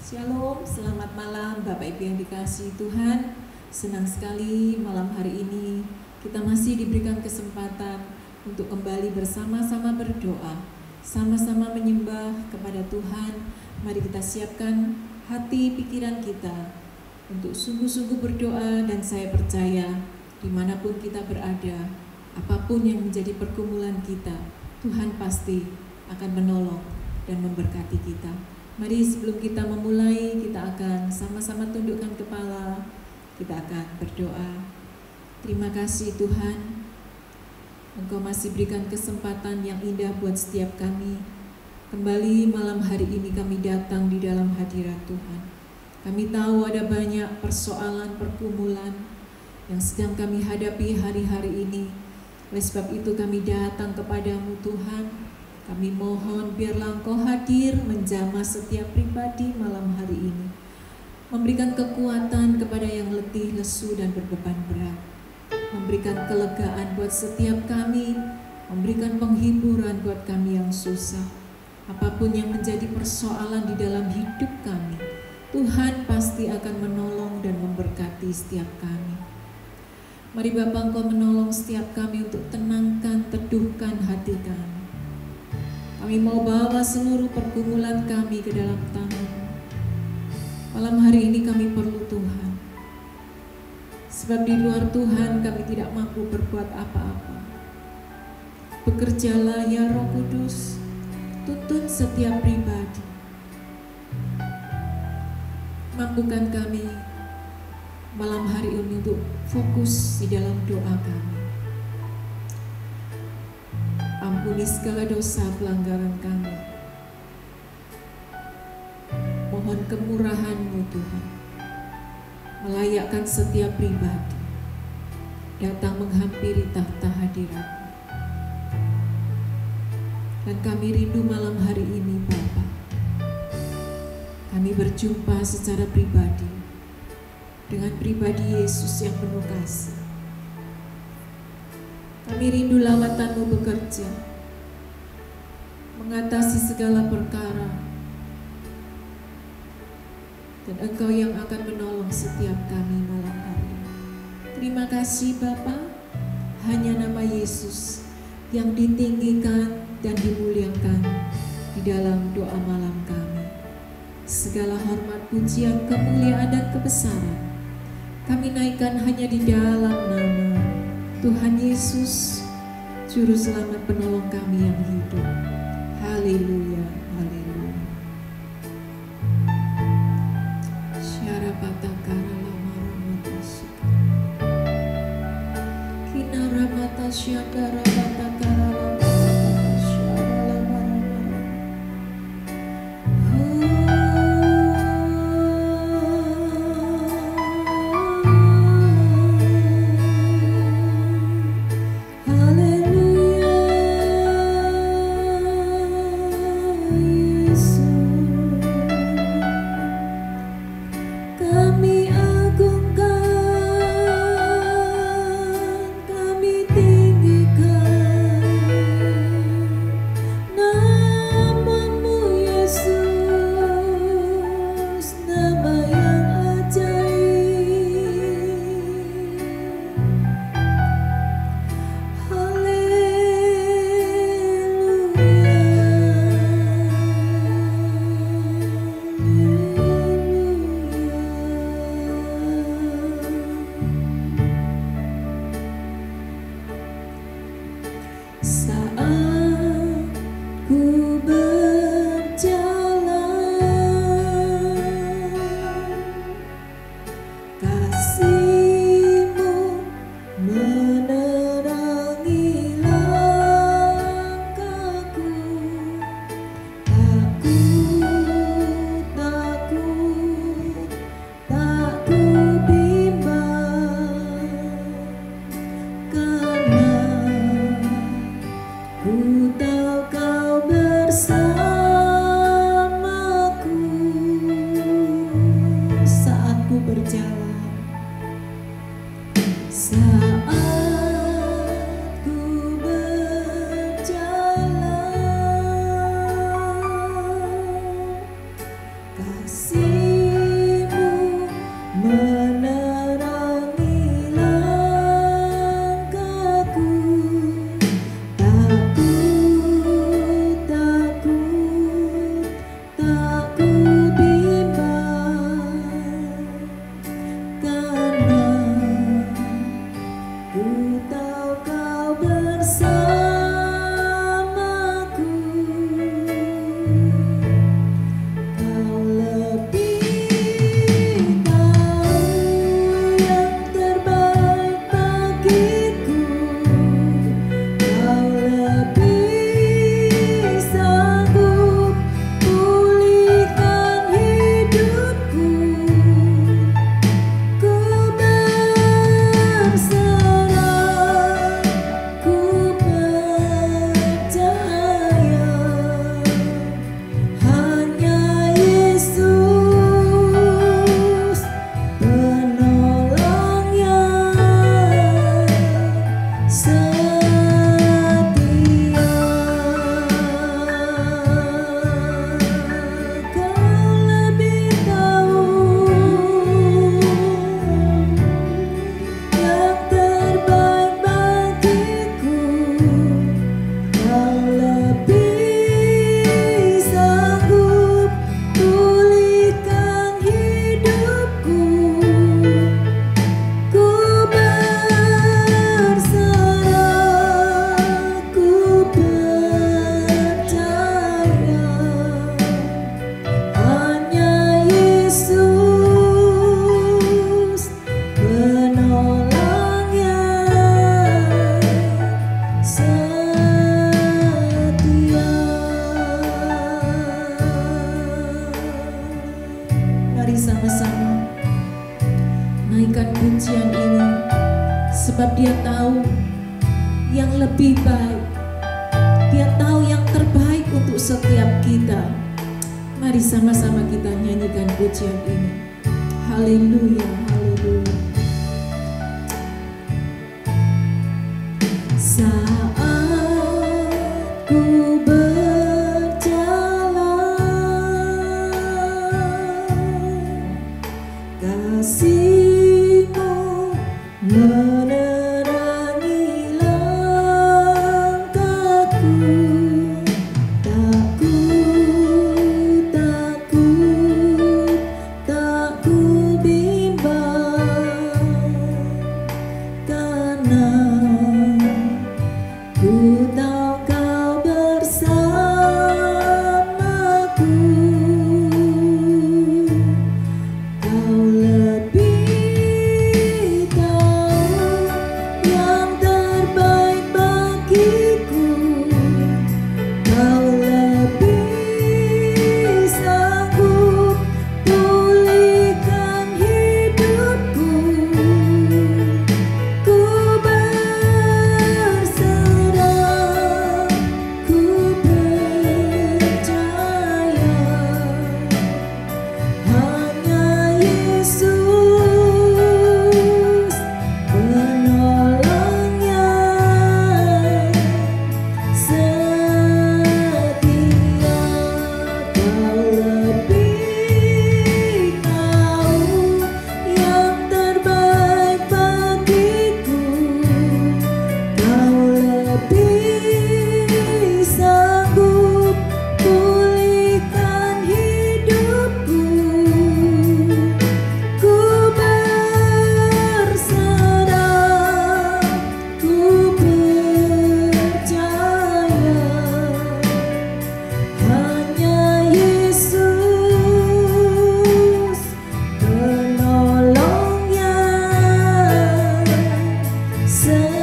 Shalom, selamat malam Bapak Ibu yang dikasihi Tuhan. Senang sekali malam hari ini kita masih diberikan kesempatan untuk kembali bersama-sama berdoa, sama-sama menyembah kepada Tuhan. Mari kita siapkan hati pikiran kita untuk sungguh-sungguh berdoa, dan saya percaya dimanapun kita berada, apapun yang menjadi pergumulan kita, Tuhan pasti akan menolong dan memberkati kita. Mari sebelum kita memulai, kita akan sama-sama tundukkan kepala, kita akan berdoa. Terima kasih Tuhan, Engkau masih berikan kesempatan yang indah buat setiap kami. Kembali malam hari ini kami datang di dalam hadirat Tuhan. Kami tahu ada banyak persoalan, pergumulan yang sedang kami hadapi hari-hari ini. Oleh sebab itu kami datang kepadamu Tuhan. Kami mohon biarlah Engkau hadir menjamah setiap pribadi malam hari ini, memberikan kekuatan kepada yang letih, lesu, dan berbeban berat, memberikan kelegaan buat setiap kami, memberikan penghiburan buat kami yang susah. Apapun yang menjadi persoalan di dalam hidup kami, Tuhan pasti akan menolong dan memberkati setiap kami. Mari Bapa, Engkau menolong setiap kami untuk tenangkan, teduhkan hati kami. Kami mau bawa seluruh pergumulan kami ke dalam tangan-Mu. Malam hari ini kami perlu Tuhan. Sebab di luar Tuhan kami tidak mampu berbuat apa-apa. Bekerjalah ya Roh Kudus, tuntun setiap pribadi. Mampukan kami malam hari ini untuk fokus di dalam doa kami. Ampuni segala dosa pelanggaran kami. Mohon kemurahan-Mu Tuhan, melayakkan setiap pribadi datang menghampiri tahta hadirat-Mu. Dan kami rindu malam hari ini Bapa, kami berjumpa secara pribadi dengan pribadi Yesus yang penuh kasih. Kami rindu lawatan-Mu bekerja, mengatasi segala perkara, dan Engkau yang akan menolong setiap kami malam hari ini. Terima kasih Bapa, hanya nama Yesus yang ditinggikan dan dimuliakan di dalam doa malam kami. Segala hormat, pujian, kemuliaan, dan kebesaran kami naikkan hanya di dalam nama Tuhan Yesus, Juru Selamat penolong kami yang hidup. Haleluya, haleluya. Syarapatakara lamaramatasyika, kinaramatashakara patakara lamaramatashara lamaramara. See Mari sama-sama naikkan pujian ini, sebab Dia tahu yang lebih baik. Dia tahu yang terbaik untuk setiap kita. Mari sama-sama kita nyanyikan pujian ini. Haleluya, haleluya. Saat ku berjalan, kasih-Mu menerangi langkahku. Tak ku bimbang, karena ku tahu Kau bersamaku. Kau lebih tahu yang terbaik bagiku. Kau lebih sanggup pulihkan hidupku. Ku berserah, ku percaya, hanya Yesus penolongnya setia. Kau lebih tahu yang terbaik bagiku. Kau lebih sanggup pulihkan hidupku. Ku berserah, ku percaya, hanya Yesus penolongnya setia.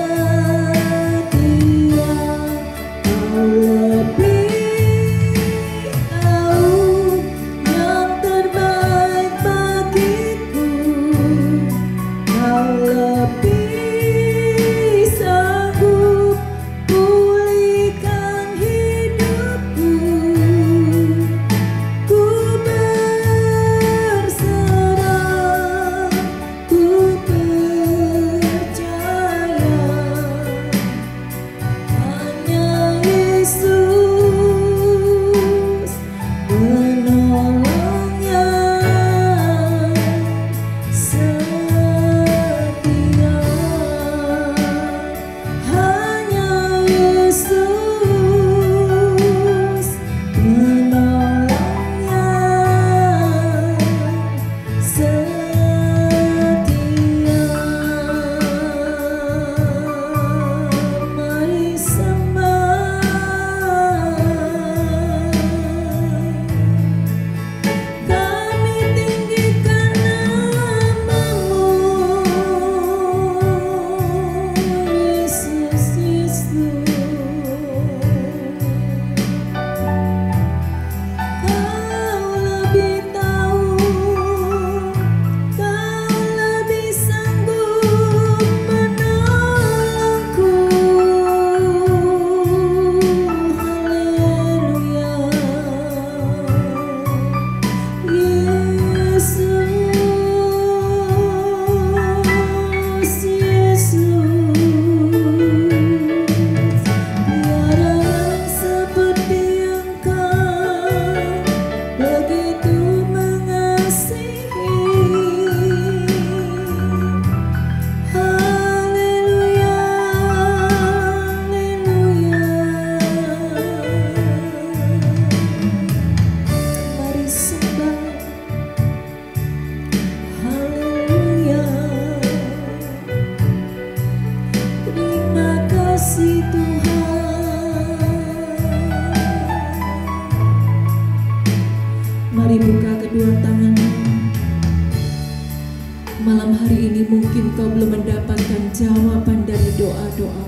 Kau lebih tahu yang terbaik bagiku. Kau lebih sanggup pulihkan hidupku. Ku berserah, ku percaya, hanya Yesus penolongnya setia. Hanya Yesus penolongnya setia. Mari sembah, kami tinggikan nama-Mu, Yesus, Yesus. Kau lebih tahu, Kau lebih sanggup menolongku. Haleluya, Yesus, Yesus. Tiada yang seperti Engkau, begitu mengasihi. Haleluya, haleluya. Mari sembah, haleluya. Terima kasih Tuhan. Mari buka kedua tanganmu. Malam hari ini mungkin kau belum mendapatkan jawaban dari doa-doa.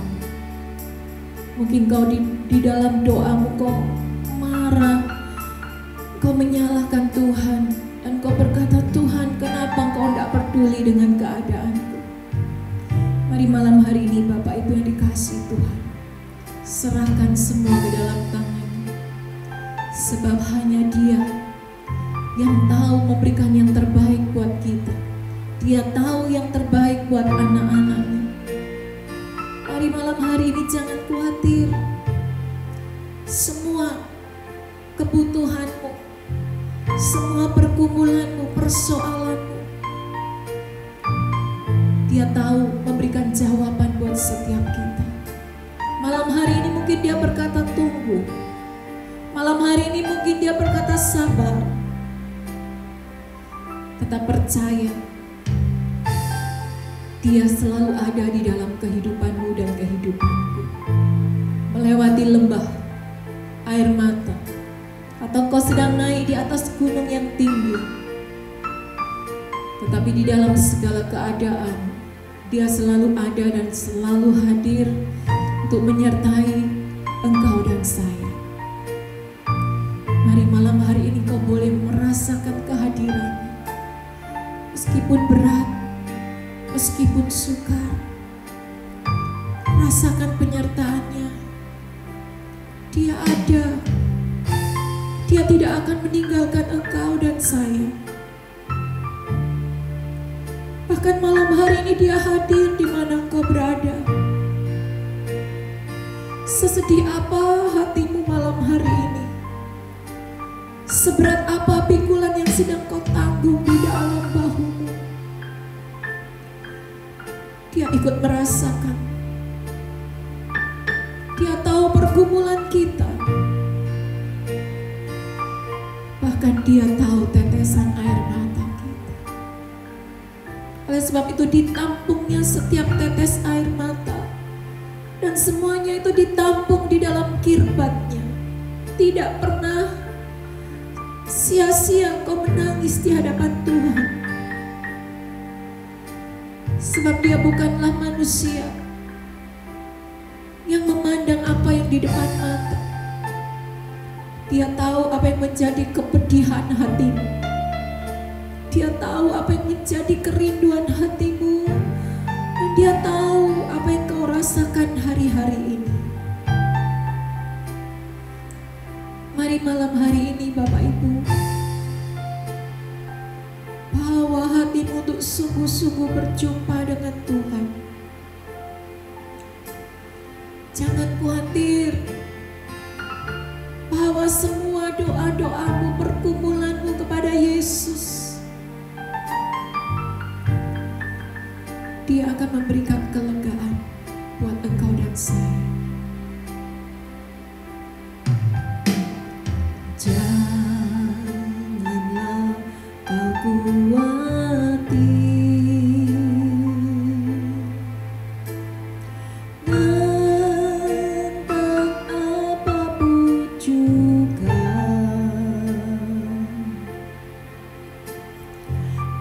Mungkin kau di dalam doamu kau marah, kau menyalahkan Tuhan, dan kau berkata, Tuhan, Tuhan. Serahkan semua ke dalam tangan-Mu, sebab hanya Dia yang tahu memberikan yang terbaik buat kita. Dia tahu yang terbaik buat anak-anak-Nya. Mari malam hari ini jangan khawatir. Semua kebutuhan-Mu, semua pergumulan-Mu, persoalan-Mu, Dia tahu memberikan jawaban buat setiap kita. Malam hari ini mungkin Dia berkata tunggu. Malam hari ini mungkin Dia berkata sabar. Tetap percaya, Dia selalu ada di dalam kehidupanmu dan kehidupanku. Melewati lembah, air mata, atau kau sedang naik di atas gunung yang tinggi, tetapi di dalam segala keadaan Dia selalu ada dan selalu hadir untuk menyertai engkau dan saya. Mari malam hari ini kau boleh merasakan kehadiran-Nya. Meskipun berat, meskipun sukar, rasakan penyertaan-Nya. Dia ada. Dia tidak akan meninggalkan engkau dan saya. Bahkan malam hari ini Dia hadir di mana engkau berada. Sesedih apa hatimu malam hari ini? Seberat apa pikulan yang sedang kau tanggung di dalam bahumu? Dia ikut merasakan. Dia tahu pergumulan kita. Bahkan Dia tahu tetesan air mata kita. Oleh sebab itu ditampungnya setiap tetes air mata, dan semuanya itu ditampung di dalam kirbat-Nya. Tidak pernah sia-sia kau menangis di hadapan Tuhan. Sebab Dia bukanlah manusia yang memandang apa yang di depan mata. Dia tahu apa yang menjadi kepedihan hatimu. Dia tahu apa yang menjadi kerinduan hatimu. Dan Dia tahu apa yang kau rasakan hari-hari ini. Mari malam hari ini Bapak Ibu, bawa hatimu untuk sungguh-sungguh berjumpa dengan Tuhan. Jangan khawatir. Bawa semua doa-doamu, pergumulanmu kepada Yesus. Dia akan memberikan kelegaan buat engkau dan saya. Janganlah kau khawatir, tentang apapun juga,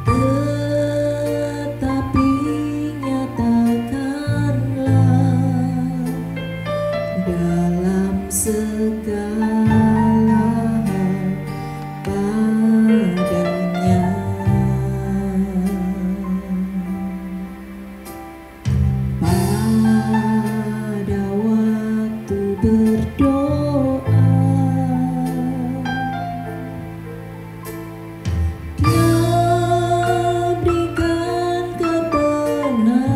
tetapi nyatakanlah dalam segala padanya. Pada waktu berdoa, Dia berikan ketenangan.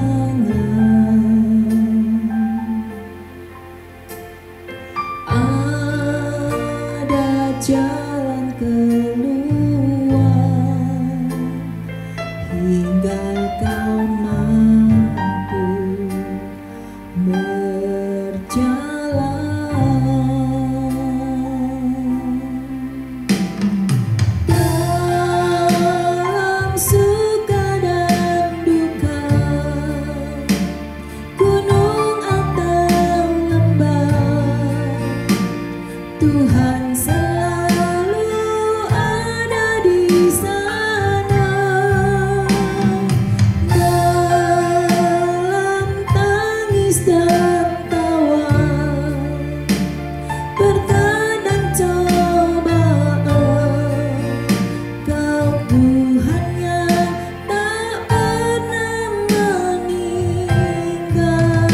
Ada jalan keluar hingga kau mampu berjalan. Dalam suka dan duka, gunung atau lembah, Tuhan selalu ada di sana. Dalam tangis dan tawa, berkat dan cobaan, Kau Tuhan yang tak pernah meninggalkan.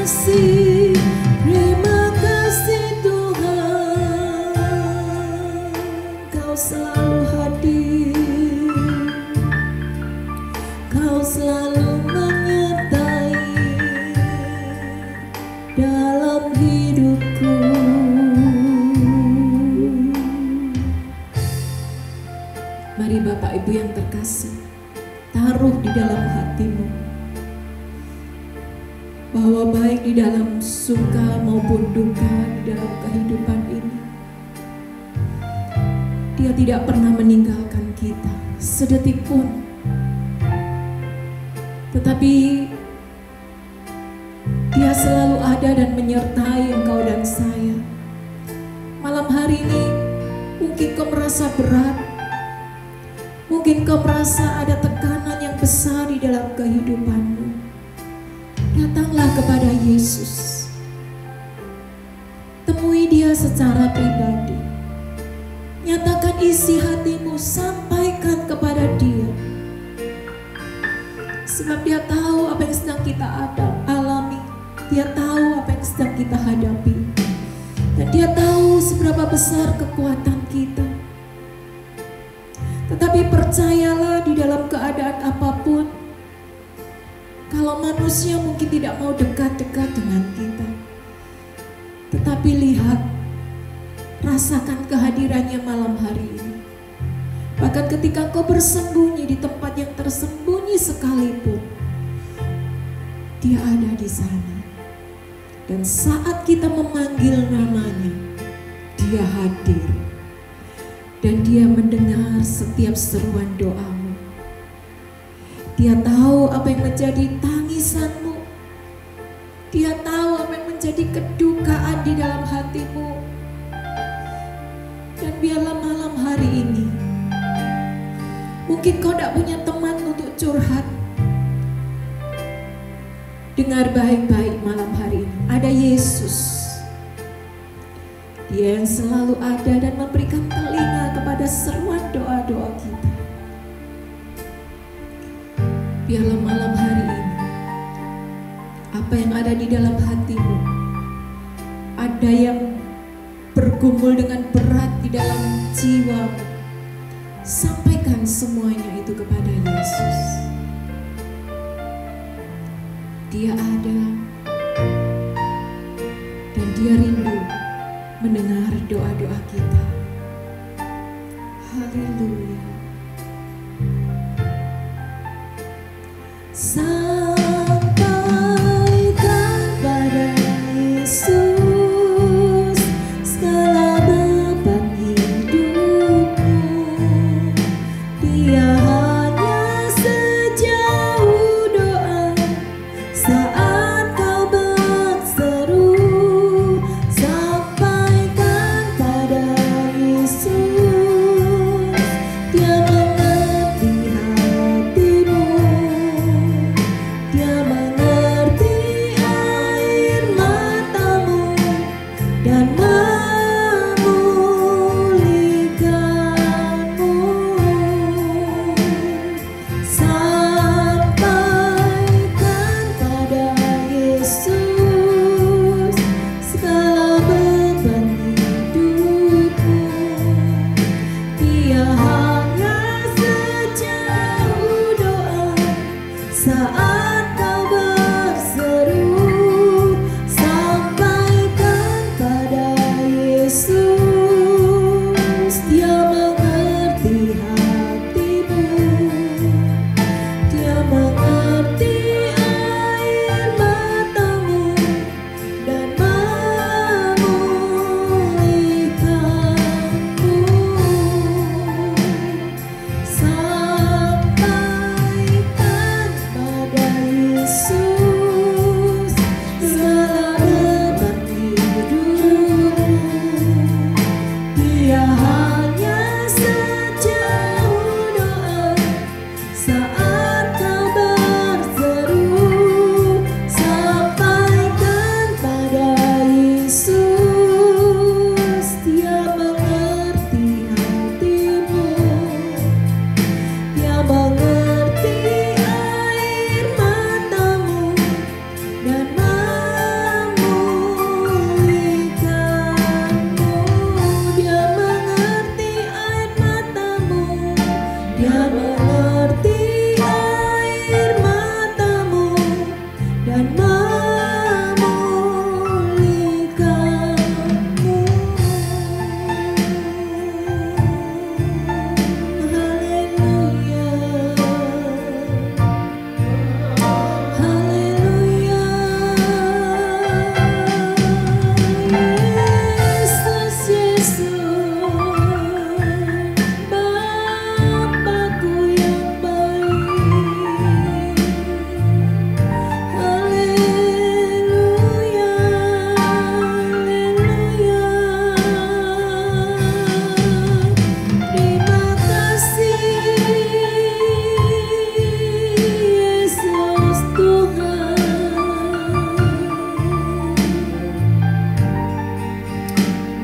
kasih, terima kasih Tuhan, Kau selalu hadir, Kau selalu menyertai dalam hidupku. Mari Bapak Ibu yang terkasih, taruh di dalam hatimu bahwa baik di dalam suka maupun duka di dalam kehidupan ini, Dia tidak pernah meninggalkan kita sedetik pun, tetapi Dia selalu ada dan menyertai engkau dan saya. Malam hari ini mungkin kau merasa berat, mungkin kau merasa ada tekanan yang besar di dalam kehidupanmu. Datanglah kepada Yesus. Temui Dia secara pribadi. Nyatakan isi hatimu, sampaikan kepada Dia. Sebab Dia tahu apa yang sedang kita alami. Dia tahu apa yang sedang kita hadapi. Dan Dia tahu seberapa besar kekuatan kita. Tetapi percayalah, di dalam keadaan apapun, kalau manusia mungkin tidak mau dekat-dekat dengan kita, tetapi lihat, rasakan kehadirannya malam hari ini. Bahkan ketika kau bersembunyi di tempat yang tersembunyi sekalipun, Dia ada di sana. Dan saat kita memanggil namanya, Dia hadir. Dan Dia mendengar setiap seruan doamu. Dia tahu apa yang menjadi tangisanmu. Dia tahu apa yang menjadi kedukaan di dalam hatimu. Dan biarlah malam hari ini, mungkin kau tidak punya teman untuk curhat. Dengar baik-baik malam hari ini, ada Yesus. Dia yang selalu ada dan memberikan telinga kepada seruan doa-doa kita. Biarlah malam hari ini, apa yang ada di dalam hatimu, ada yang bergumul dengan berat di dalam jiwamu, sampaikan semuanya itu kepada Yesus. Dia ada dan Dia rindu mendengar doa-doa kita. Haleluya. Sampaikan pada Yesus segala beban hidupmu. Dia hanya sejauh doa saat kau berseru. Sampaikan pada Yesus, Dia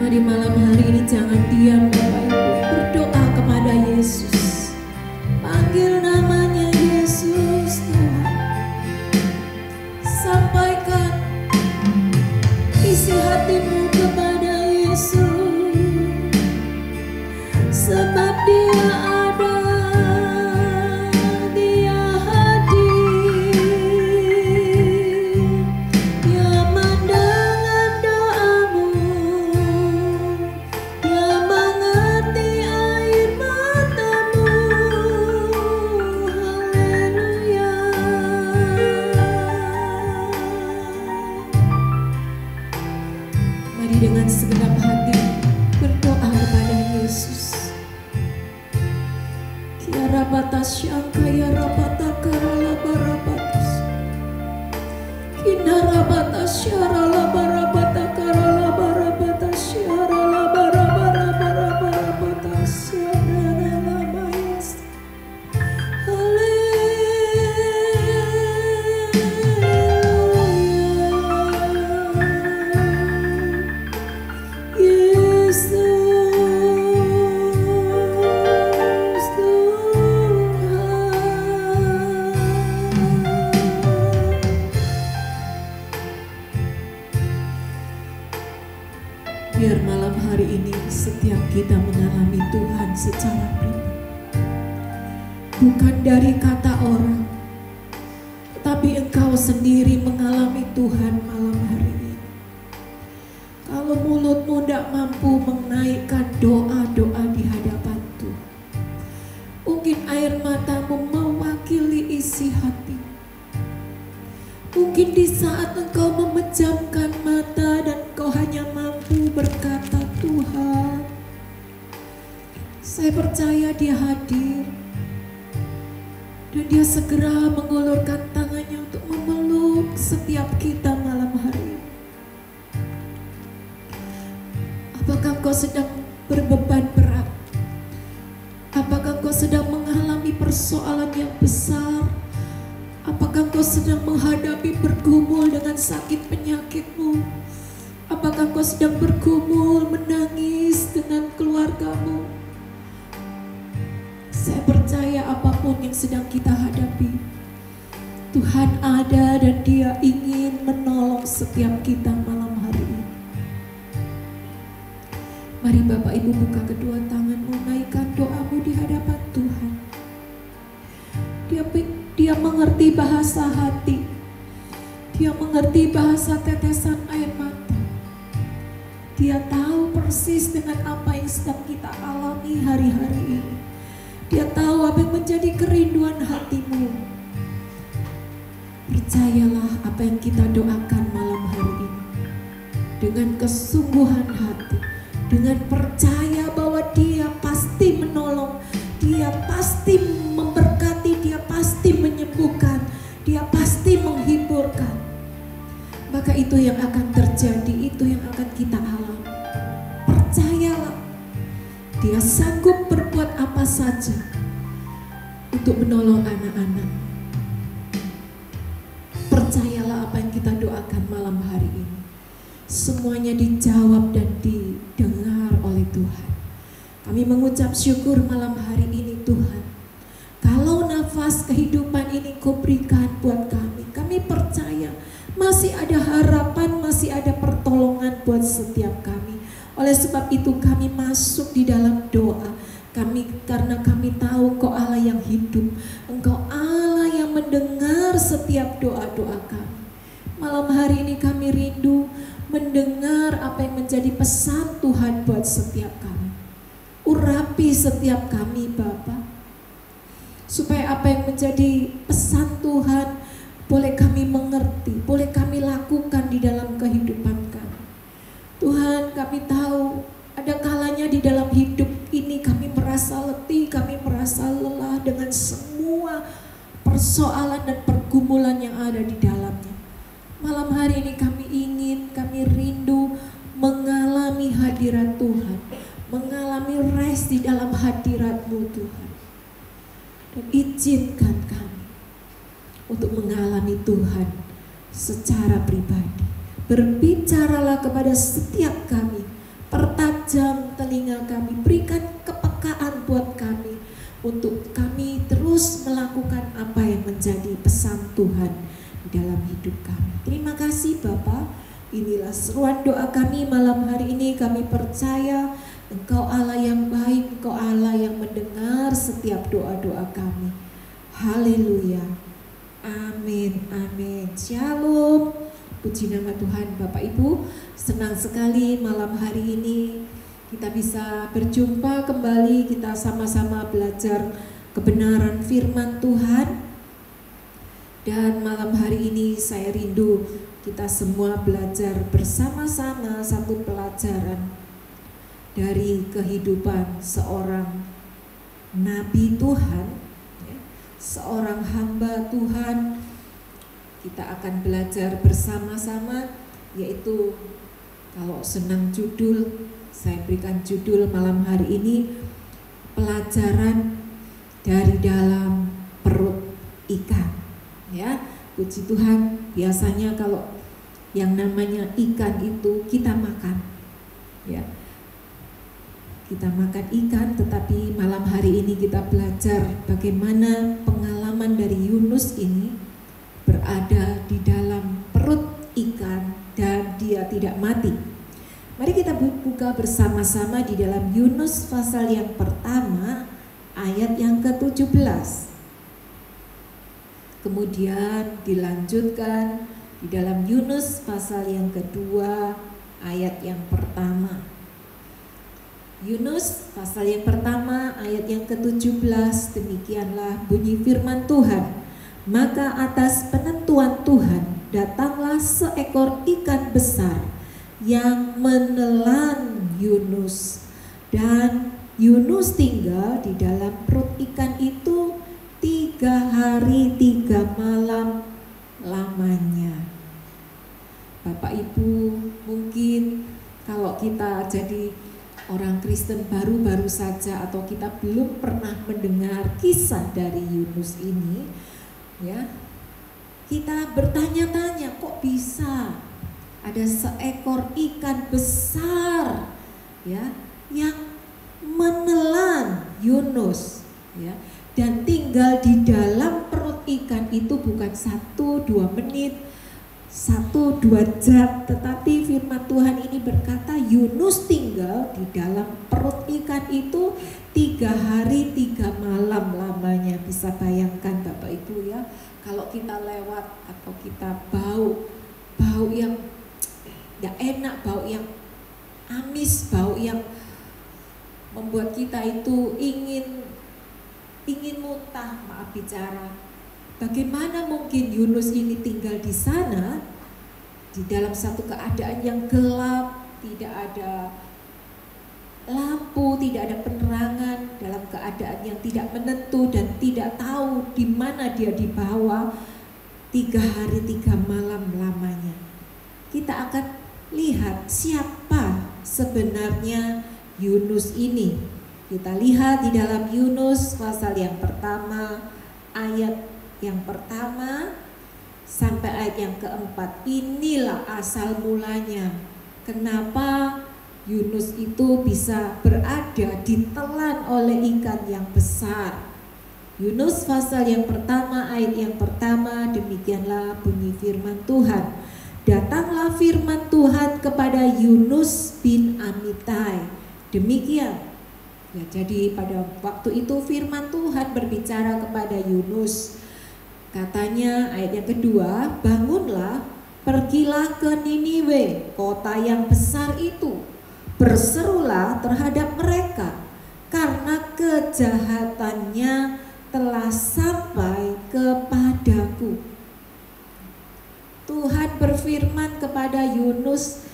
Mari malam hari ini jangan diam Bapak Ibu, berdoa kepada Yesus. Panggil namanya Yesus Tuhan. Sampaikan isi hatimu kepada Yesus, sebab Dia ada, Dia hadir, Dia mendengar doamu, Dia mengerti air matamu. Haleluya. Mari dengan segenap hati berdoa kepada Yesus. Kiara batas syangkaya rabata karala barabatas, kinara batas syarala barabata karala barabatas syarala barabara barabatas syarala bayas. Biar malam hari ini setiap kita mengalami Tuhan secara pribadi, bukan dari kata orang, tapi engkau sendiri mengalami Tuhan malam hari ini. Kalau mulutmu tidak mampu menaikkan doa-doa di hadapan Tuhan, mungkin air matamu mewakili isi hati. Mungkin di saat engkau memejamkan mata dan engkau hanya mampu berkata, Tuhan, saya percaya Dia hadir. Dan Dia segera mengulurkan tangannya untuk memeluk setiap kita malam hari ini. Apakah engkau sedang berbeban berat? Apakah engkau sedang mengalami persoalan yang besar? Apakah engkau sedang menghadapi bergumul dengan sakit penyakitmu? Apakah engkau sedang bergumul menangis dengan keluargamu? Saya percaya apapun yang sedang kita hadapi, Tuhan ada dan Dia ingin menolong setiap kita malam hari ini. Mari Bapak Ibu buka kedua tanganmu, naikkan doamu di hadapan Tuhan. Dia mengerti bahasa hati, Dia mengerti bahasa tetesan air mata. Dia tahu persis dengan apa yang sedang kita alami hari-hari ini. Dia tahu apa yang menjadi kerinduan hatimu. Percayalah apa yang kita doakan malam hari ini dengan kesungguhan hati, dengan percaya bahwa Dia pasti menolong, Dia pasti memberkati, Dia pasti menyembuhkan, Dia pasti menghiburkan. Maka itu yang akan terjadi, itu yang akan kita alami. Percayalah, Dia sanggup berbuat apa saja untuk menolong anak-anak. Percayalah apa yang kita doakan malam hari ini, semuanya dijawab dan didengar oleh Tuhan. Kami mengucap syukur malam hari ini Tuhan. Kalau nafas kehidupan ini Kau berikan buat kami percaya masih ada harapan, masih ada pertolongan buat setiap kami. Oleh sebab itu kami masuk di dalam doa. Karena kami tahu Kau Allah yang hidup, Engkau Allah yang mendengar setiap doa-doa kami. Malam hari ini kami rindu mendengar apa yang menjadi pesan Tuhan buat setiap kami. Urapi setiap kami Bapa, supaya apa yang menjadi pesan Tuhan boleh kami mengerti, boleh kami lakukan di dalam kehidupan kami. Tuhan, kami tahu ada kalanya di dalam hidup ini kami merasa letih, kami merasa lelah dengan semua persoalan dan pergumulan yang ada di dalamnya. Malam hari ini kami rindu mengalami hadirat Tuhan, mengalami rest di dalam hadirat-Mu Tuhan. Dan izinkan kami untuk mengalami Tuhan secara pribadi. Berbicaralah kepada setiap kami. Inilah seruan doa kami malam hari ini. Kami percaya Engkau Allah yang baik, Engkau Allah yang mendengar setiap doa-doa kami. Haleluya. Amin, amin. Shalom. Puji nama Tuhan. Bapak Ibu, senang sekali malam hari ini kita bisa berjumpa kembali. Kita sama-sama belajar kebenaran firman Tuhan. Dan malam hari ini saya rindu kita semua belajar bersama-sama satu pelajaran dari kehidupan seorang nabi Tuhan, seorang hamba Tuhan. Kita akan belajar bersama-sama, yaitu kalau senang judul, saya berikan judul malam hari ini, pelajaran dari dalam perut ikan. Ya, puji Tuhan, biasanya kalau yang namanya ikan itu kita makan, ya, kita makan ikan. Tetapi malam hari ini kita belajar bagaimana pengalaman dari Yunus ini berada di dalam perut ikan dan dia tidak mati. Mari kita buka bersama-sama di dalam Yunus pasal yang pertama ayat yang ke-17. Kemudian dilanjutkan di dalam Yunus pasal yang kedua ayat yang pertama. Yunus pasal yang pertama ayat yang ke-17, demikianlah bunyi firman Tuhan. Maka atas penentuan Tuhan datanglah seekor ikan besar yang menelan Yunus, dan Yunus tinggal di dalam perut ikan itu 3 hari 3 malam lamanya. Bapak Ibu, mungkin kalau kita jadi orang Kristen baru-baru saja atau kita belum pernah mendengar kisah dari Yunus ini, ya, kita bertanya-tanya, kok bisa ada seekor ikan besar, ya, yang menelan Yunus, ya, dan tinggal di dalam perut ikan itu bukan 1-2 menit, 1-2 jam, tetapi firman Tuhan ini berkata Yunus tinggal di dalam perut ikan itu 3 hari 3 malam lamanya. Bisa bayangkan Bapak Ibu, ya, kalau kita lewat atau kita bau yang gak enak, bau yang amis, bau yang membuat kita itu ingin muntah, maaf bicara. Bagaimana mungkin Yunus ini tinggal di sana di dalam satu keadaan yang gelap, tidak ada lampu, tidak ada penerangan, dalam keadaan yang tidak menentu dan tidak tahu di mana dia dibawa 3 hari 3 malam lamanya. Kita akan lihat siapa sebenarnya Yunus ini. Kita lihat di dalam Yunus pasal yang pertama ayat yang pertama sampai ayat yang keempat. Inilah asal mulanya kenapa Yunus itu bisa berada ditelan oleh ikan yang besar. Yunus pasal yang pertama ayat yang pertama, demikianlah bunyi firman Tuhan. Datanglah firman Tuhan kepada Yunus bin Amittai. Demikian. Ya, jadi pada waktu itu firman Tuhan berbicara kepada Yunus. Katanya ayat yang kedua, bangunlah, pergilah ke Niniwe, kota yang besar itu. Berserulah terhadap mereka, karena kejahatannya telah sampai kepadaku. Tuhan berfirman kepada Yunus,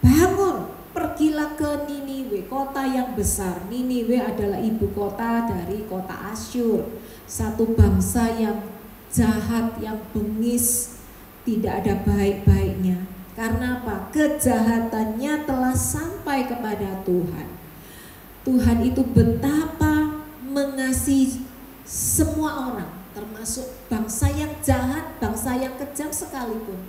bangun, pergilah ke Niniwe, kota yang besar. Niniwe adalah ibu kota dari kota Asyur, satu bangsa yang jahat, yang bengis, tidak ada baik-baiknya. Karena apa? Kejahatannya telah sampai kepada Tuhan. Tuhan itu betapa mengasihi semua orang, termasuk bangsa yang jahat, bangsa yang kejam sekalipun.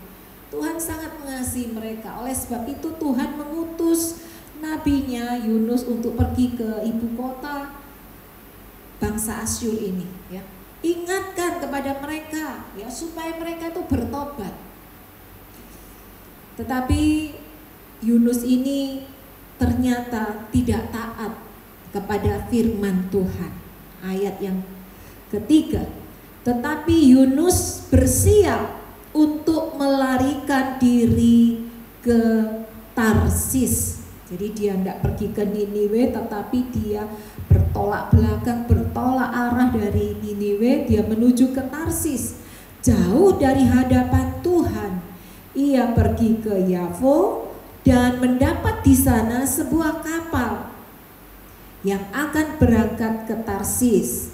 Tuhan sangat mengasihi mereka. Oleh sebab itu Tuhan mengutus nabinya Yunus untuk pergi ke ibu kota bangsa Asyur ini, ya. Ingatkan kepada mereka, ya, supaya mereka itu bertobat. Tetapi Yunus ini ternyata tidak taat kepada firman Tuhan. Ayat yang ketiga, tetapi Yunus bersiap untuk melarikan diri ke Tarsis. Jadi dia tidak pergi ke Niniwe, tetapi dia bertolak belakang, bertolak arah dari Niniwe, dia menuju ke Tarsis, jauh dari hadapan Tuhan. Ia pergi ke Yafo dan mendapat di sana sebuah kapal yang akan berangkat ke Tarsis.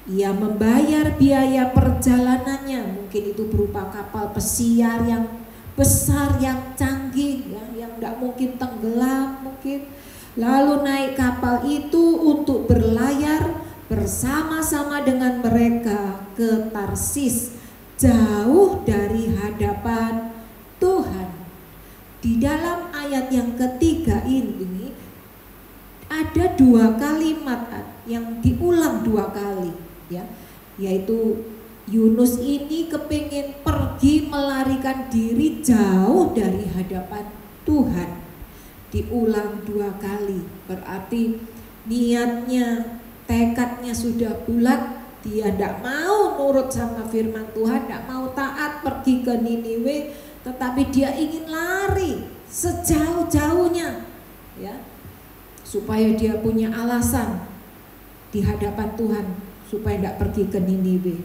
Ia membayar biaya perjalanannya, mungkin itu berupa kapal pesiar yang besar, yang canggih, ya, yang tidak mungkin tenggelam mungkin. Lalu naik kapal itu untuk berlayar bersama-sama dengan mereka ke Tarsis, jauh dari hadapan Tuhan. Di dalam ayat yang ketiga ini ada dua kalimat yang diulang dua kali, ya, yaitu Yunus ini kepingin pergi melarikan diri jauh dari hadapan Tuhan. Diulang dua kali, berarti niatnya, tekadnya sudah bulat. Dia tidak mau nurut sama firman Tuhan, tidak mau taat pergi ke Niniwe, tetapi dia ingin lari sejauh-jauhnya, ya, supaya dia punya alasan di hadapan Tuhan supaya tidak pergi ke Niniwe.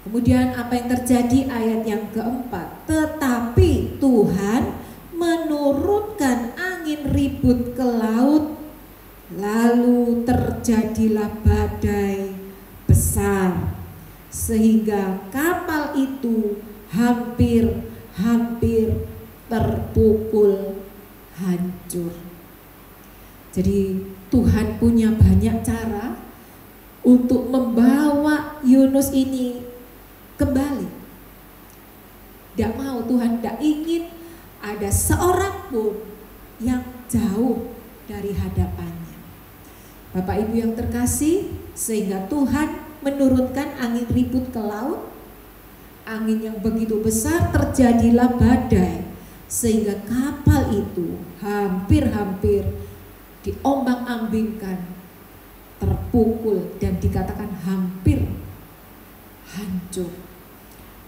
Kemudian apa yang terjadi? Ayat yang keempat, tetapi Tuhan menurunkan angin ribut ke laut, lalu terjadilah badai besar sehingga kapal itu hampir terpukul hancur. Jadi Tuhan punya banyak cara untuk membawa Yunus ini kembali. Tidak mau, Tuhan tidak ingin ada seorang pun yang jauh dari hadapannya. Bapak Ibu yang terkasih, sehingga Tuhan menurunkan angin ribut ke laut, angin yang begitu besar, terjadilah badai, sehingga kapal itu hampir diombang-ambingkan, terpukul, dan dikatakan hampir hancur.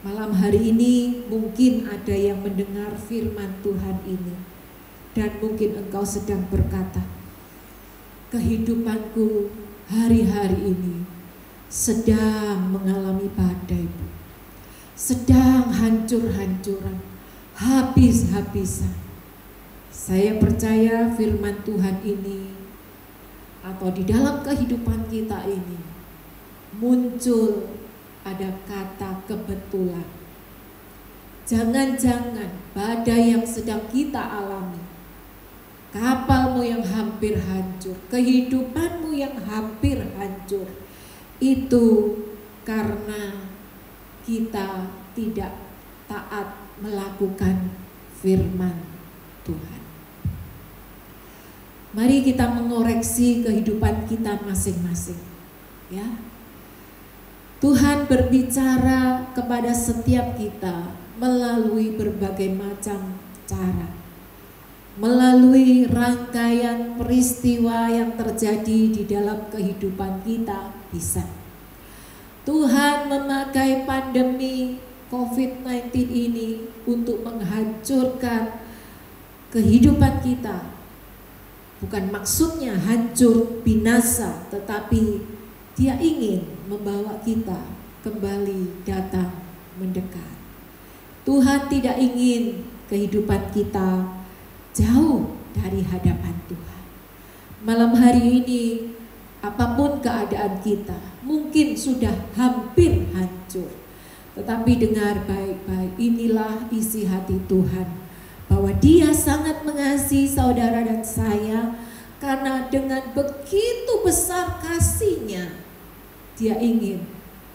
Malam hari ini mungkin ada yang mendengar firman Tuhan ini, dan mungkin engkau sedang berkata, kehidupanku hari-hari ini sedang mengalami badai, sedang hancur-hancuran, habis-habisan. Saya percaya firman Tuhan ini atau di dalam kehidupan kita ini muncul ada kata kebetulan. Jangan-jangan badai yang sedang kita alami, kapalmu yang hampir hancur, kehidupanmu yang hampir hancur, itu karena kita tidak taat melakukan firman Tuhan. Mari kita mengoreksi kehidupan kita masing-masing, ya. Tuhan berbicara kepada setiap kita melalui berbagai macam cara, melalui rangkaian peristiwa yang terjadi di dalam kehidupan kita. Bisa Tuhan memakai pandemi COVID-19 ini untuk menghancurkan kehidupan kita. Bukan maksudnya hancur binasa, tetapi Dia ingin membawa kita kembali datang mendekat. Tuhan tidak ingin kehidupan kita jauh dari hadapan Tuhan. Malam hari ini, apapun keadaan kita, mungkin sudah hampir hancur, tetapi dengar baik-baik, inilah isi hati Tuhan, bahwa Dia sangat mengasihi saudara dan saya, karena dengan begitu besar kasih-Nya, Dia ingin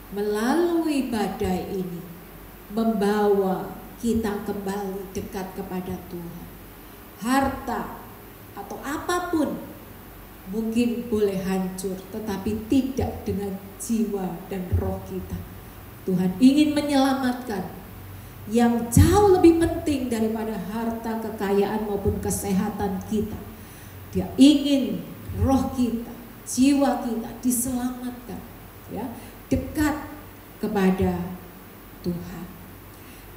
melalui badai ini membawa kita kembali dekat kepada Tuhan. Harta atau apapun mungkin boleh hancur, tetapi tidak dengan jiwa dan roh kita. Tuhan ingin menyelamatkan yang jauh lebih penting daripada harta, kekayaan maupun kesehatan kita. Dia ingin roh kita, jiwa kita diselamatkan, ya, dekat kepada Tuhan.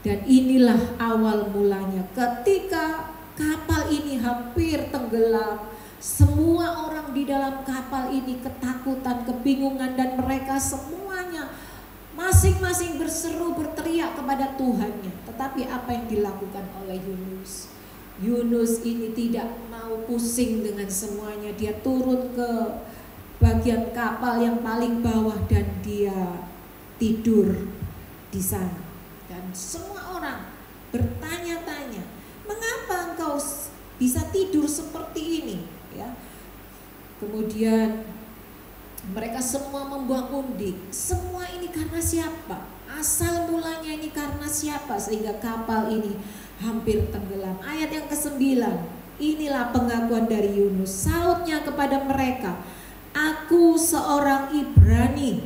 Dan inilah awal mulanya ketika kapal ini hampir tenggelam. Semua orang di dalam kapal ini ketakutan, kebingungan, dan mereka semuanya masing-masing berseru, berteriak kepada Tuhannya. Tetapi apa yang dilakukan oleh Yunus? Yunus ini tidak mau pusing dengan semuanya. Dia turun ke bagian kapal yang paling bawah dan dia tidur di sana. Dan semua orang bertanya-tanya, mengapa engkau bisa tidur seperti ini? Ya. Kemudian mereka semua membuang undi. Semua ini karena siapa? Asal mulanya ini karena siapa? Sehingga kapal ini hampir tenggelam. Ayat yang ke-9. Inilah pengakuan dari Yunus. Sautnya kepada mereka, aku seorang Ibrani.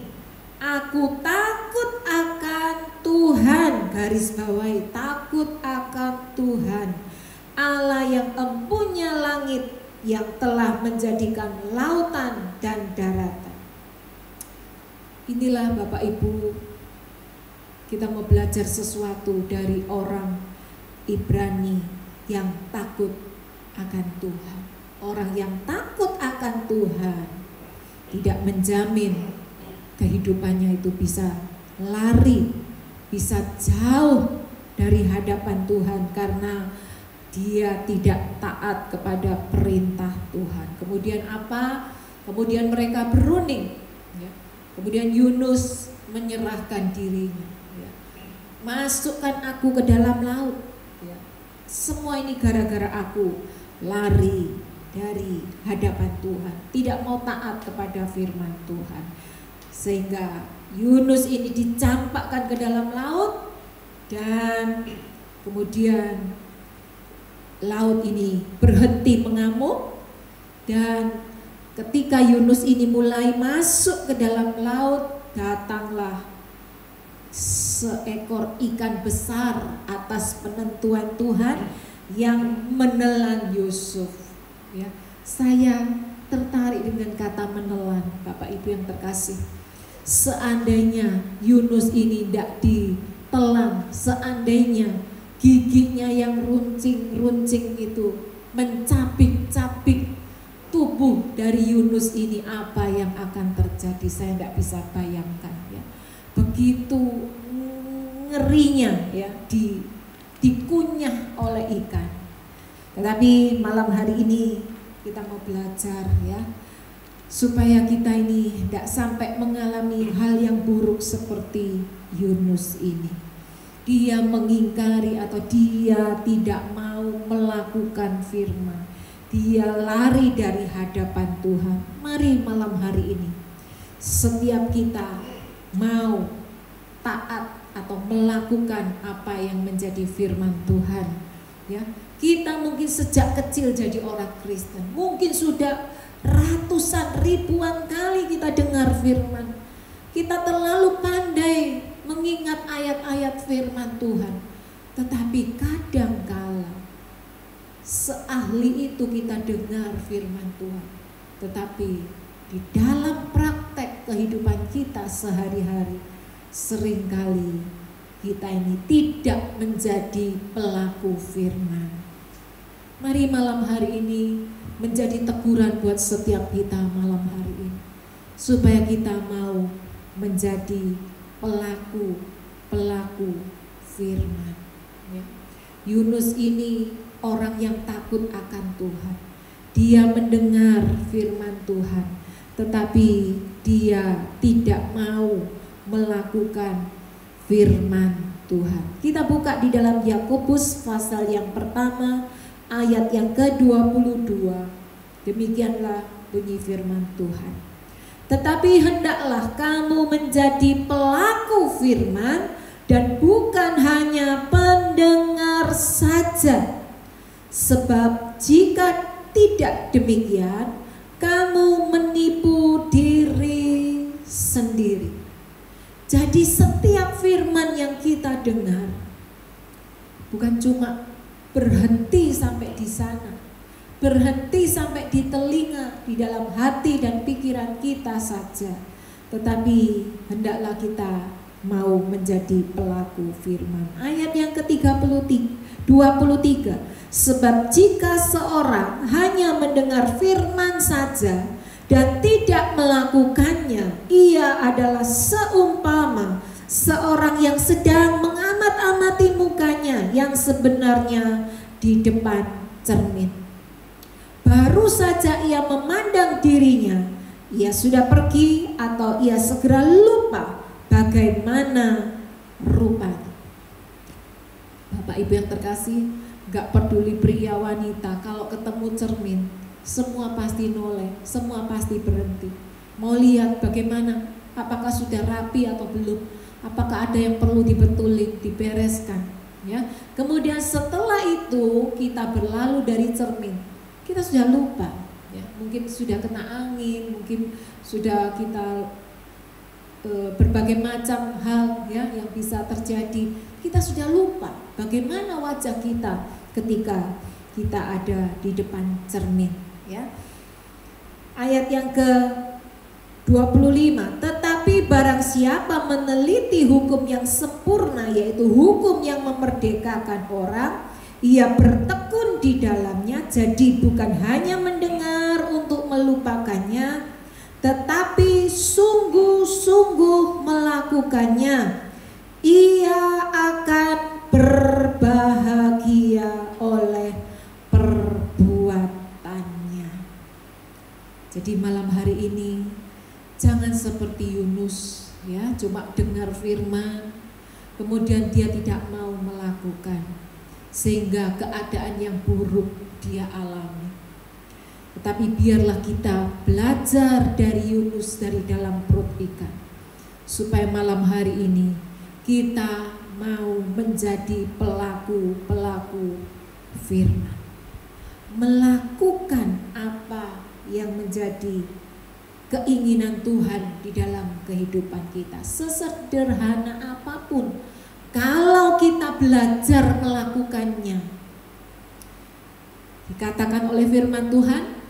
Aku takut akan Tuhan. Garis bawahi, takut akan Tuhan, Allah yang empunya langit, yang telah menjadikan lautan dan daratan. Inilah Bapak Ibu, kita mau belajar sesuatu dari orang Ibrani yang takut akan Tuhan. Orang yang takut akan Tuhan tidak menjamin kehidupannya itu bisa lari, bisa jauh dari hadapan Tuhan karena dia tidak taat kepada perintah Tuhan. Kemudian apa? Kemudian mereka berunding. Ya. Kemudian Yunus menyerahkan dirinya. Ya. Masukkan aku ke dalam laut. Ya. Semua ini gara-gara aku lari dari hadapan Tuhan. Tidak mau taat kepada firman Tuhan. Sehingga Yunus ini dicampakkan ke dalam laut. Dan kemudian laut ini berhenti mengamuk, dan ketika Yunus ini mulai masuk ke dalam laut, datanglah seekor ikan besar atas penentuan Tuhan yang menelan Yusuf. Ya, saya tertarik dengan kata menelan, Bapak Ibu yang terkasih. Seandainya Yunus ini tidak ditelan, seandainya giginya yang runcing-runcing itu mencabik-cabik tubuh dari Yunus ini, apa yang akan terjadi? Saya tidak bisa bayangkan, ya. Begitu ngerinya, ya, dikunyah oleh ikan. Tetapi malam hari ini kita mau belajar, ya, supaya kita ini tidak sampai mengalami hal yang buruk seperti Yunus ini. Dia mengingkari atau dia tidak mau melakukan firman. Dia lari dari hadapan Tuhan. Mari malam hari ini setiap kita mau taat atau melakukan apa yang menjadi firman Tuhan. Ya, kita mungkin sejak kecil jadi orang Kristen. Mungkin sudah ratusan ribuan kali kita dengar firman. Kita terlalu pandai mengingat ayat-ayat firman Tuhan. Tetapi kadangkala seahli itu kita dengar firman Tuhan, tetapi di dalam praktek kehidupan kita sehari-hari seringkali kita ini tidak menjadi pelaku firman. Mari malam hari ini menjadi teguran buat setiap kita malam hari ini, supaya kita mau menjadi pelaku firman. Ya. Yunus ini orang yang takut akan Tuhan. Dia mendengar firman Tuhan, tetapi dia tidak mau melakukan firman Tuhan. Kita buka di dalam Yakobus pasal yang pertama ayat yang ke-22. Demikianlah bunyi firman Tuhan. Tetapi hendaklah kamu menjadi pelaku firman dan bukan hanya pendengar saja. Sebab jika tidak demikian, kamu menipu diri sendiri. Jadi setiap firman yang kita dengar, bukan cuma berhenti sampai di sana, berhenti sampai di telinga, di dalam hati dan pikiran kita saja, tetapi hendaklah kita mau menjadi pelaku firman. Ayat yang ke-23, sebab jika seorang hanya mendengar firman saja dan tidak melakukannya, ia adalah seumpama seorang yang sedang mengamat-amati mukanya yang sebenarnya di depan cermin. Baru saja ia memandang dirinya, ia sudah pergi atau ia segera lupa bagaimana rupanya. Bapak Ibu yang terkasih, gak peduli pria wanita, kalau ketemu cermin semua pasti noleh, semua pasti berhenti. Mau lihat bagaimana, apakah sudah rapi atau belum, apakah ada yang perlu dibetulin, dibereskan, ya. Kemudian setelah itu kita berlalu dari cermin, kita sudah lupa, ya. Mungkin sudah kena angin, mungkin sudah kita berbagai macam hal, ya, yang bisa terjadi. Kita sudah lupa bagaimana wajah kita ketika kita ada di depan cermin, ya. Ayat yang ke-25, tetapi barang siapa meneliti hukum yang sempurna, yaitu hukum yang memerdekakan orang, ia bertekun di dalamnya, jadi bukan hanya mendengar untuk melupakannya, tetapi sungguh-sungguh melakukannya. Ia akan berbahagia oleh perbuatannya. Jadi malam hari ini jangan seperti Yunus, ya, cuma dengar firman kemudian dia tidak mau melakukan, sehingga keadaan yang buruk dia alami. Tetapi biarlah kita belajar dari Yunus, dari dalam perut ikan, supaya malam hari ini kita mau menjadi pelaku-pelaku firman, melakukan apa yang menjadi keinginan Tuhan di dalam kehidupan kita. Sesederhana apapun, kalau kita belajar melakukannya, dikatakan oleh firman Tuhan,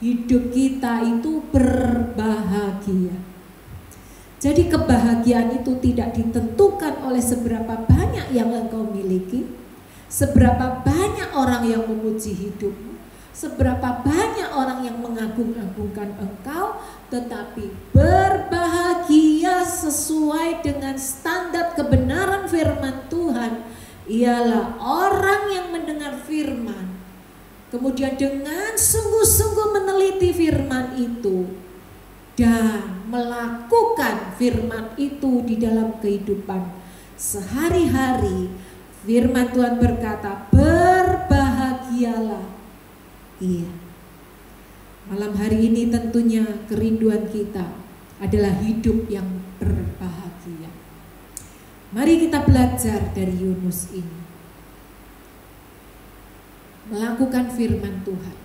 hidup kita itu berbahagia. Jadi kebahagiaan itu tidak ditentukan oleh seberapa banyak yang engkau miliki, seberapa banyak orang yang memuji hidupmu, seberapa banyak orang yang mengagung-agungkan engkau, tetapi berbahagia sesuai dengan standar kebenaran firman Tuhan ialah orang yang mendengar firman, kemudian dengan sungguh-sungguh meneliti firman itu dan melakukan firman itu di dalam kehidupan sehari-hari. Firman Tuhan berkata, berbahagialah. Iya. Malam hari ini tentunya kerinduan kita adalah hidup yang berbahagia. Mari kita belajar dari Yunus ini, melakukan firman Tuhan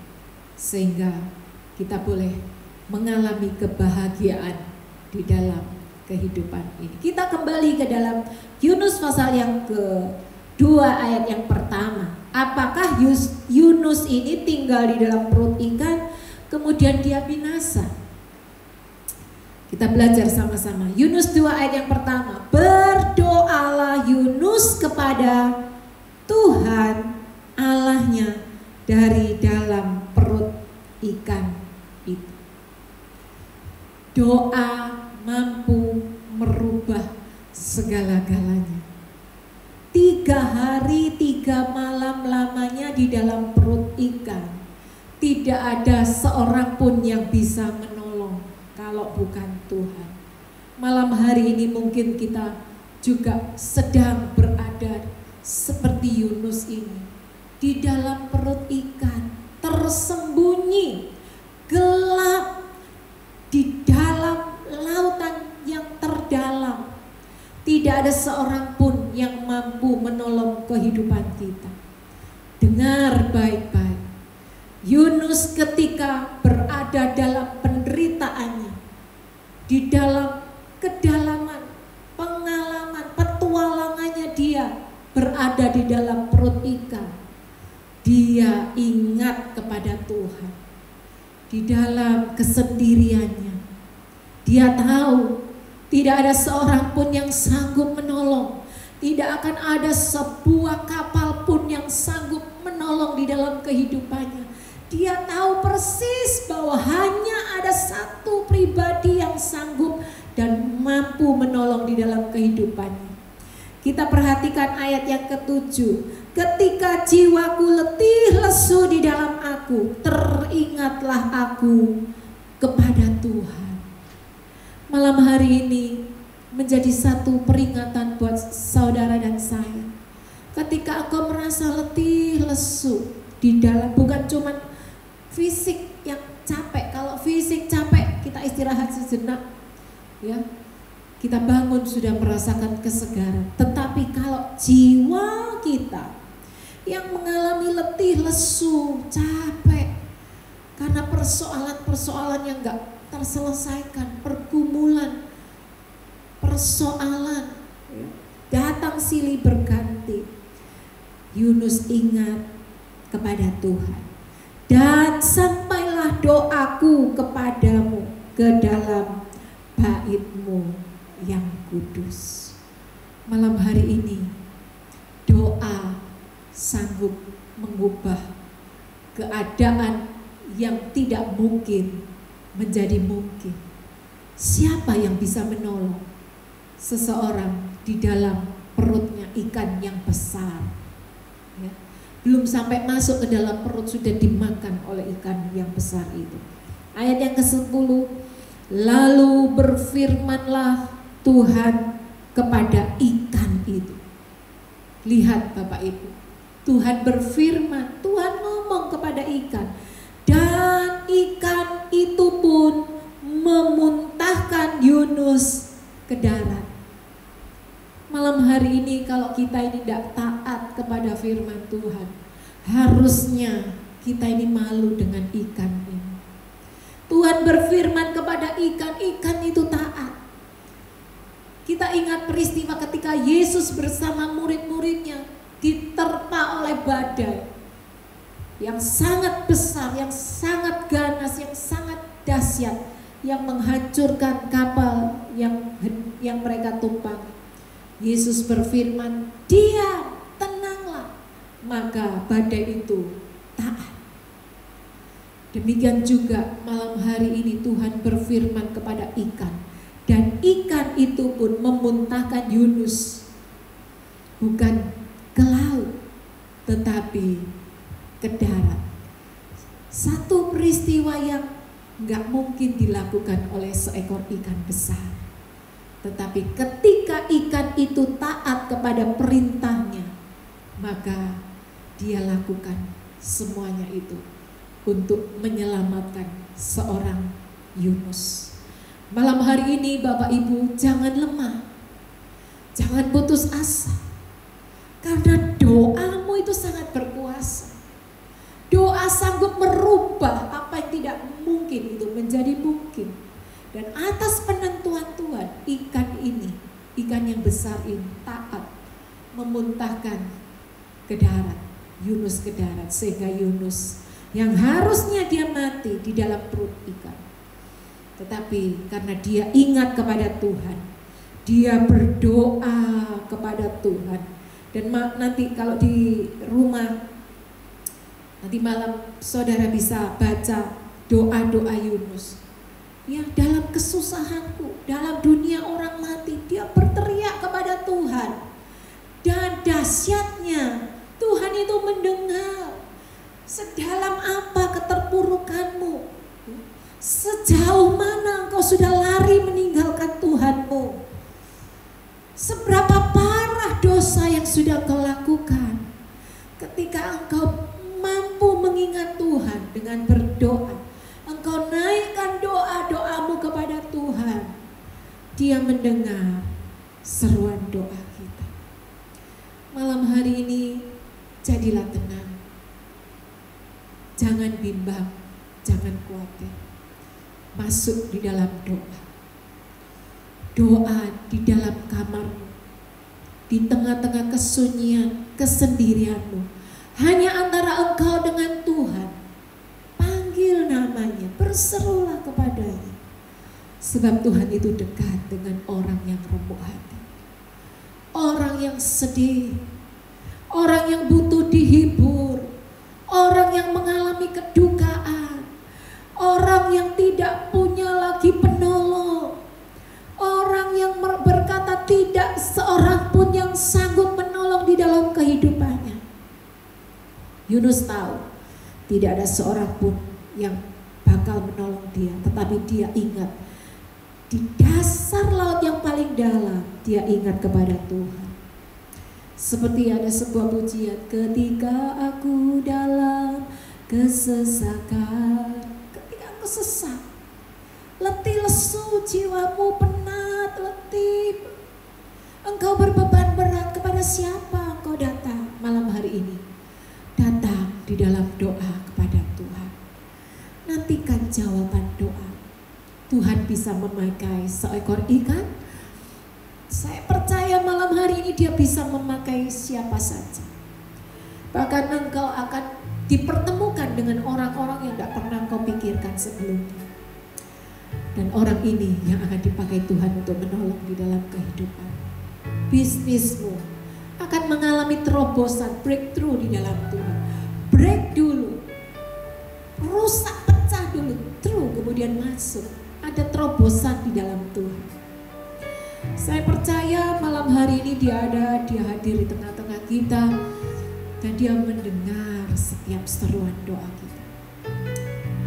sehingga kita boleh mengalami kebahagiaan di dalam kehidupan ini. Kita kembali ke dalam Yunus pasal yang kedua ayat yang pertama. Apakah Yunus ini tinggal di dalam perut ikan kemudian dia binasa? Kita belajar sama-sama. Yunus 2 ayat yang pertama. Berdoalah Yunus kepada Tuhan Allahnya dari dalam perut ikan itu. Doa mampu merubah segala-galanya. 3 hari 3 malam lamanya di dalam perut ikan. Tidak ada seorang pun yang bisa menolong kalau bukan Tuhan. Malam hari ini mungkin kita juga sedang berada seperti Yunus ini, di dalam perut ikan, tersembunyi, gelap, di dalam lautan yang terdalam. Tidak ada seorang pun yang mampu menolong kehidupan kita. Dengar baik-baik. Yunus ketika berada dalam penderitaannya, di dalam kedalaman, pengalaman, petualangannya dia berada di dalam perut dia ingat kepada Tuhan di dalam kesendiriannya. Dia tahu tidak ada seorang pun yang sanggup menolong. Tidak akan ada sebuah kapal pun yang sanggup menolong di dalam kehidupannya. Dia tahu persis bahwa hanya ada satu pribadi yang sanggup dan mampu menolong di dalam kehidupannya. Kita perhatikan ayat yang ke-7. Ketika jiwaku letih lesu di dalam aku, teringatlah aku kepada Tuhan. Malam hari ini menjadi satu peringatan buat saudara dan saya. Ketika engkau merasa letih lesu di dalam, bukan cuma fisik yang capek. Kalau fisik capek, kita istirahat sejenak, ya. Kita bangun sudah merasakan kesegaran. Tetapi kalau jiwa kita yang mengalami letih, lesu, capek karena persoalan-persoalan yang gak terselesaikan, pergumulan, persoalan, datang silih berganti. Yunus ingat kepada Tuhan. Dan sampailah doaku kepadamu ke dalam bait-Mu yang kudus. Malam hari ini doa sanggup mengubah keadaan yang tidak mungkin menjadi mungkin. Siapa yang bisa menolong seseorang di dalam perutnya ikan yang besar, ya? Belum sampai masuk ke dalam perut sudah dimakan oleh ikan yang besar itu. Ayat yang ke-10, lalu berfirmanlah Tuhan kepada ikan itu. Lihat Bapak Ibu, Tuhan berfirman, Tuhan ngomong kepada ikan, dan ikan itu pun memuntahkan Yunus ke darat. Malam hari ini kalau kita ini tidak taat kepada firman Tuhan, harusnya kita ini malu dengan ikan ini. Tuhan berfirman kepada ikan, ikan itu taat. Kita ingat peristiwa ketika Yesus bersama murid-muridnya diterpa oleh badai yang sangat besar, yang sangat ganas, yang sangat dahsyat, yang menghancurkan kapal yang mereka tumpangi. Yesus berfirman, diam, tenanglah. Maka badai itu taat. Demikian juga malam hari ini Tuhan berfirman kepada ikan, dan ikan itu pun memuntahkan Yunus, bukan ke laut tetapi ke darat. Satu peristiwa yang gak mungkin dilakukan oleh seekor ikan besar, tetapi ketika ikan itu taat kepada perintahnya, maka dia lakukan semuanya itu untuk menyelamatkan seorang Yunus. Malam hari ini Bapak Ibu, jangan lemah, jangan putus asa, karena doamu itu sangat berkuasa. Doa sanggup merubah apa yang tidak mungkin itu menjadi mungkin. Dan atas penentuan Tuhan, ikan ini, ikan yang besar ini taat memuntahkan ke darat, Yunus ke darat, sehingga Yunus yang harusnya dia mati di dalam perut ikan, tetapi karena dia ingat kepada Tuhan, dia berdoa kepada Tuhan. Dan nanti kalau di rumah, nanti malam saudara bisa baca doa-doa Yunus. Ya, dalam kesusahanku, dalam dunia orang mati, dia berteriak kepada Tuhan. Dan dahsyatnya Tuhan itu mendengar. Sedalam apa keterpurukanmu, sejauh mana engkau sudah lari meninggalkan Tuhanmu, seberapa parah dosa yang sudah kau lakukan. Ketika engkau mampu mengingat Tuhan dengan berdoa, engkau naikkan doa-doamu kepada Tuhan, Dia mendengar seruan doa kita. Malam hari ini jadilah tenang, jangan bimbang, jangan khawatir. Masuk di dalam doa. Doa di dalam kamarmu, di tengah-tengah kesunyian, kesendirianmu. Hanya antara engkau dengan Tuhan. Panggil namanya, berserulah kepadanya. Sebab Tuhan itu dekat dengan orang yang remuk hati, orang yang sedih, orang yang butuh dihibur, orang yang mengalami kedukaan, orang yang tidak punya lagi penolong, orang yang berkata tidak seorang pun yang sanggup menolong di dalam kehidupannya. Yunus tahu tidak ada seorang pun yang bakal menolong dia, tetapi dia ingat di dasar laut yang paling dalam, dia ingat kepada Tuhan. Seperti ada sebuah pujian, ketika aku dalam kesesakan, ketika aku sesat, letih lesu, jiwamu penat, letih, engkau berbeban berat, kepada siapa engkau datang malam hari ini? Datang di dalam doa kepada Tuhan. Nantikan jawaban doa. Tuhan bisa memakai seekor ikan. Saya percaya malam hari ini dia bisa memakai siapa saja. Bahkan engkau akan dipertemukan dengan orang-orang yang tidak pernah kau pikirkan sebelumnya. Dan orang ini yang akan dipakai Tuhan untuk menolong di dalam kehidupan. Bisnismu akan mengalami terobosan, breakthrough di dalam Tuhan. Break dulu, rusak, pecah dulu, through, kemudian masuk. Ada terobosan di dalam Tuhan. Saya percaya malam hari ini dia hadir di tengah-tengah kita, dan dia mendengar setiap seruan doa kita.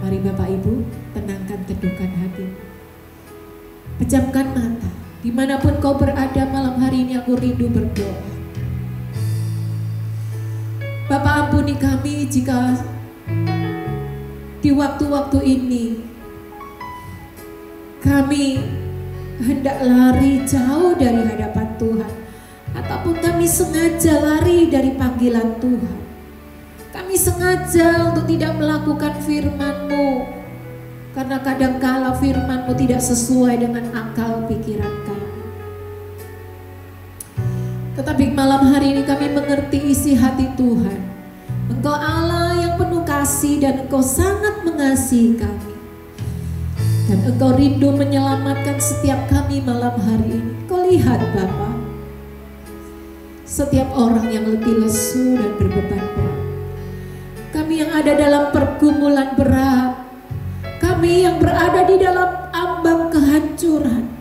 Mari Bapak Ibu, tenangkan, teduhkan hati, pejamkan mata. Dimanapun kau berada malam hari ini, aku rindu berdoa. Bapak, ampuni kami jika di waktu-waktu ini kami hendak lari jauh dari hadapan Tuhan, ataupun kami sengaja lari dari panggilan Tuhan. Kami sengaja untuk tidak melakukan firman-Mu, karena kadangkala firman-Mu tidak sesuai dengan akal pikiran kami. Tetapi malam hari ini kami mengerti isi hati Tuhan. Engkau Allah yang penuh kasih dan Engkau sangat mengasihi kami. Dan Engkau rindu menyelamatkan setiap kami malam hari ini. Kau lihat Bapa, setiap orang yang letih lesu dan berbeban berat, kami yang ada dalam pergumulan berat, kami yang berada di dalam ambang kehancuran,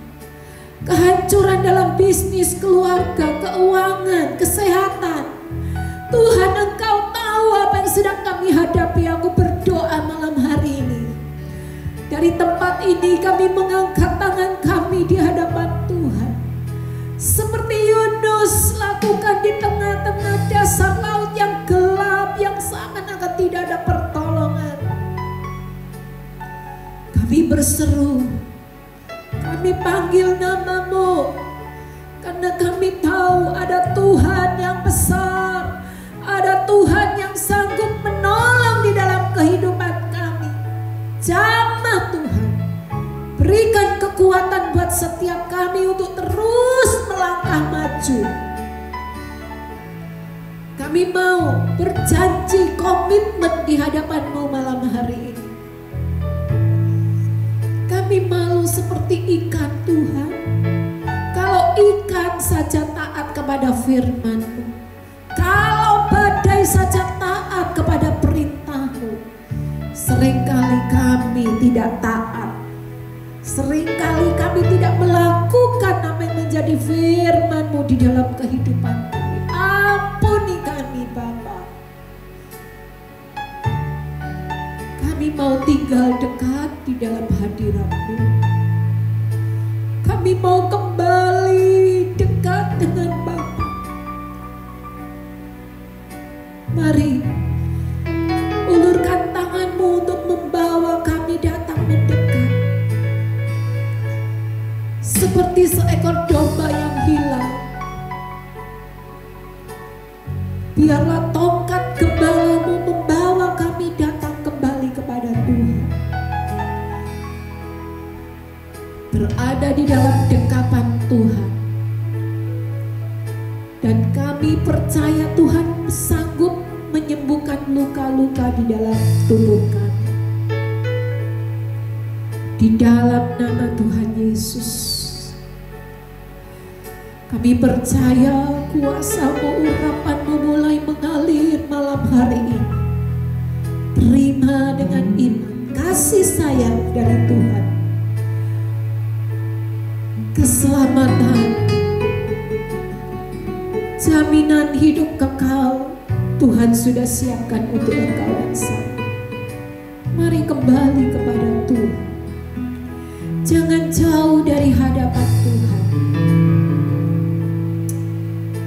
kehancuran dalam bisnis, keluarga, keuangan, kesehatan. Tuhan, Engkau tahu apa yang sedang kami hadapi. Aku berdoa malam hari ini, dari tempat ini kami mengangkat tangan kami di hadapan Tuhan, seperti Yunus lakukan di tengah-tengah dasar laut yang gelap, yang seakan-akan tidak ada pertolongan. Kami berseru, kami panggil nama-Mu, karena kami tahu ada Tuhan yang besar, ada Tuhan yang sanggup menolong di dalam kehidupan kami. Jamah Tuhan, berikan kekuatan buat setiap kami untuk terus melangkah maju. Kami mau berjanji, komitmen di hadapan-Mu malam hari ini. Kami malu seperti ikan Tuhan. Kalau ikan saja taat kepada firman-Mu, kalau badai saja taat kepada perintah-Mu, seringkali kami tidak taat. Seringkali kami tidak melakukan apa yang menjadi firman-Mu di dalam kehidupan kami. Ampuni kami Bapa. Kami mau tinggal dekat di dalam hadirat-Mu. Kami mau kembali dekat dengan Bapa. Mari ulurkan tangan-Mu untuk membawa kami datang mendekat. Seperti seekor domba yang hilang, biarlah tongkat gembala-Mu membawa kami datang kembali kepada Tuhan. Berada di dalam dekapan Tuhan. Dan kami percaya Tuhan sanggup menyembuhkan luka-luka di dalam tubuh kami. Di dalam nama Tuhan Yesus, kami percaya kuasa-Mu, urapan-Mu mulai mengalir malam hari ini. Terima dengan iman kasih sayang dari Tuhan, keselamatan, jaminan hidup kekal Tuhan sudah siapkan untuk engkau dan saya. Mari kembali kepada Tuhan. Jangan jauh dari hadapan Tuhan.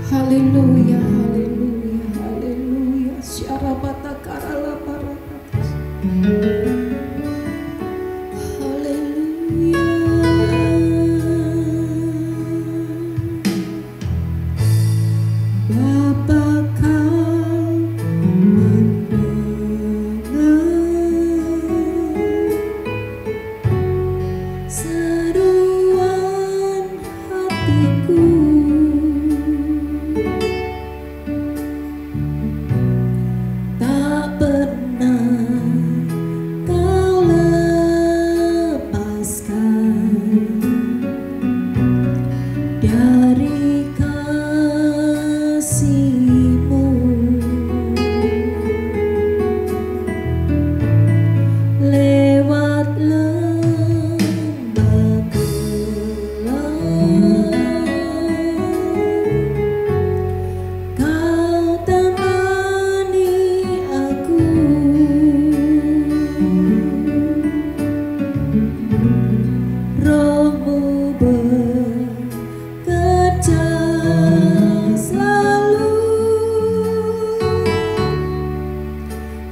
Haleluya, haleluya, haleluya. Syarabata karala barakat. Haleluya. Bapa Kau mendengar seruan hatiku. Tak pernah Kau lepaskan dari kasih-Mu. Lewat lembah gelap Kau temani aku. Roh-Mu bekerja selalu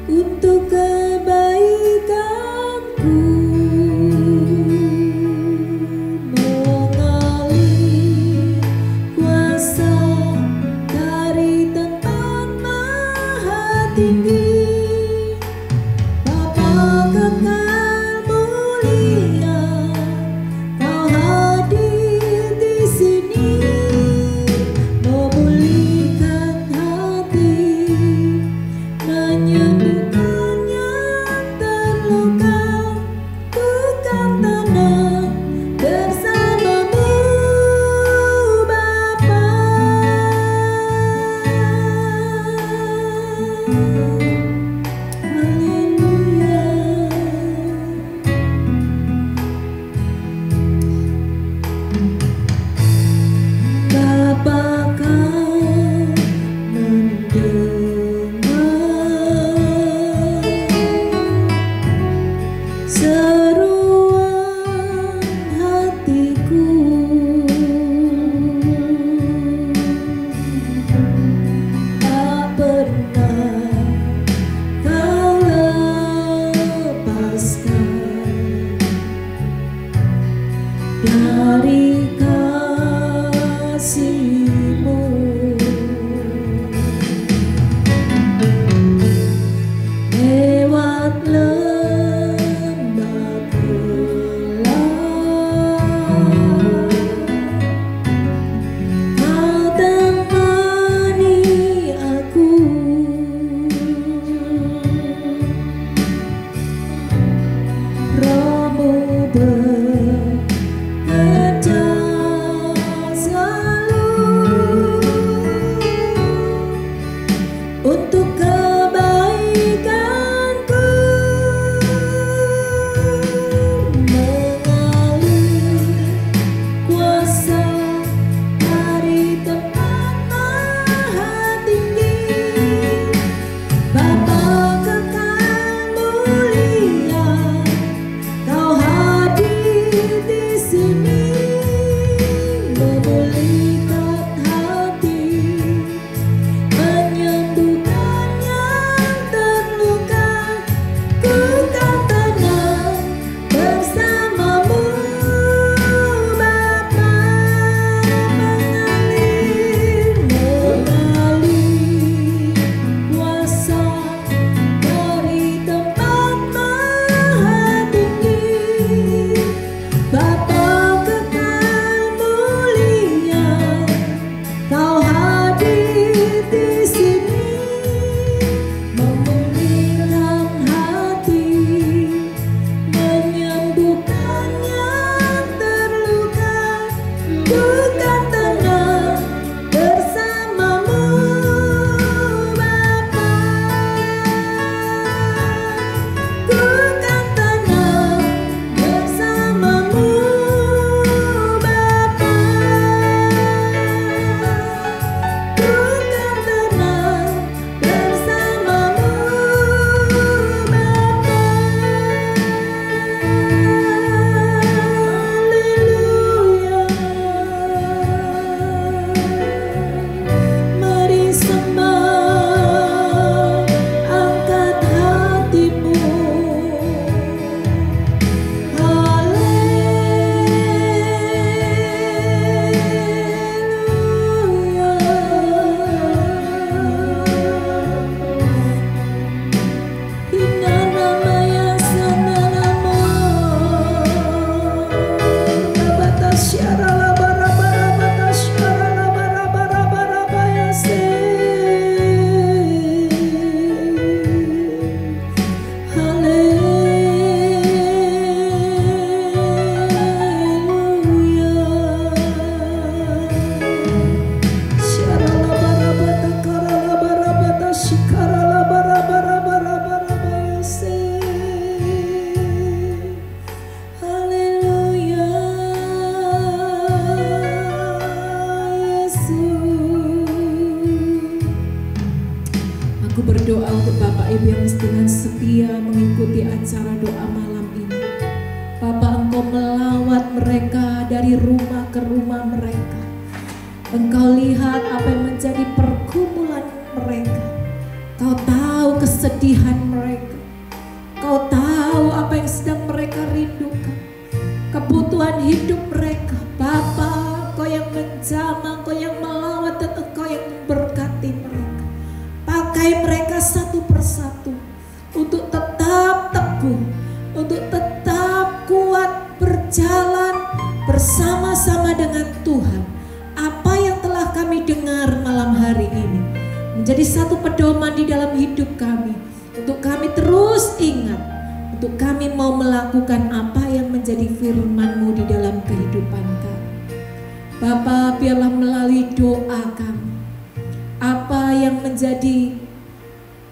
untuk kebaikanku. Mengalir kuasa dari tempat maha tinggi. Bapa kekal mulia, Kau hadir di sini, memulihkan hati, menyembuhkan Bapak Ibu yang dengan setia mengikuti acara doa malam ini. Bapa, Engkau melawat mereka dari rumah ke rumah mereka. Engkau lihat apa yang menjadi pergumulan mereka. Kau tahu kesedihan mereka. Kau tahu apa yang sedang mereka rindukan. Kebutuhan hidup mereka. Bapa, Engkau yang menjamah, Engkau yang melawat, dan Engkau yang memberkati mereka. Pakai mereka satu persatu untuk tetap teguh, untuk tetap kuat berjalan bersama-sama dengan Tuhan. Apa yang telah kami dengar malam hari ini menjadi satu pedoman di dalam hidup kami, untuk kami terus ingat, untuk kami mau melakukan apa yang menjadi firman-Mu di dalam kehidupan kami. Bapa, biarlah melalui doa kami, apa yang menjadi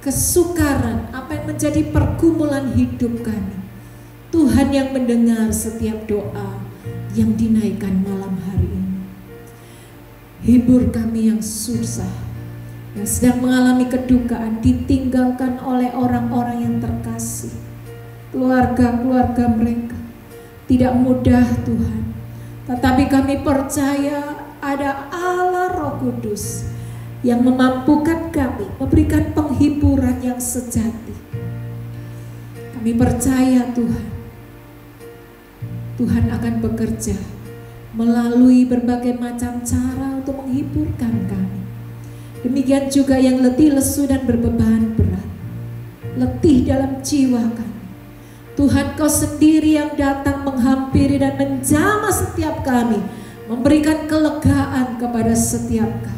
kesukaran, apa yang menjadi pergumulan hidup kami, Tuhan yang mendengar setiap doa yang dinaikkan malam hari ini. Hibur kami yang susah, yang sedang mengalami kedukaan, ditinggalkan oleh orang-orang yang terkasih, keluarga-keluarga mereka. Tidak mudah Tuhan, tetapi kami percaya ada Allah Roh Kudus yang memampukan kami memberikan penghiburan yang sejati. Kami percaya Tuhan akan bekerja melalui berbagai macam cara untuk menghiburkan kami. Demikian juga yang letih, lesu, dan berbeban berat, letih dalam jiwa kami. Tuhan, Kau sendiri yang datang menghampiri dan menjamah setiap kami, memberikan kelegaan kepada setiap kami.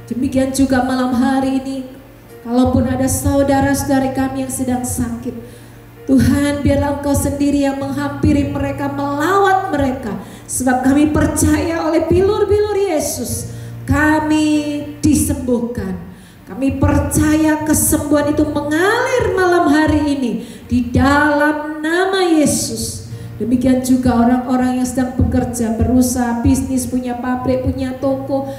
Demikian juga malam hari ini, kalaupun ada saudara-saudari kami yang sedang sakit, Tuhan, biarlah Engkau sendiri yang menghampiri mereka, melawat mereka. Sebab kami percaya oleh bilur-bilur Yesus kami disembuhkan. Kami percaya kesembuhan itu mengalir malam hari ini di dalam nama Yesus. Demikian juga orang-orang yang sedang bekerja, berusaha, bisnis, punya pabrik, punya toko,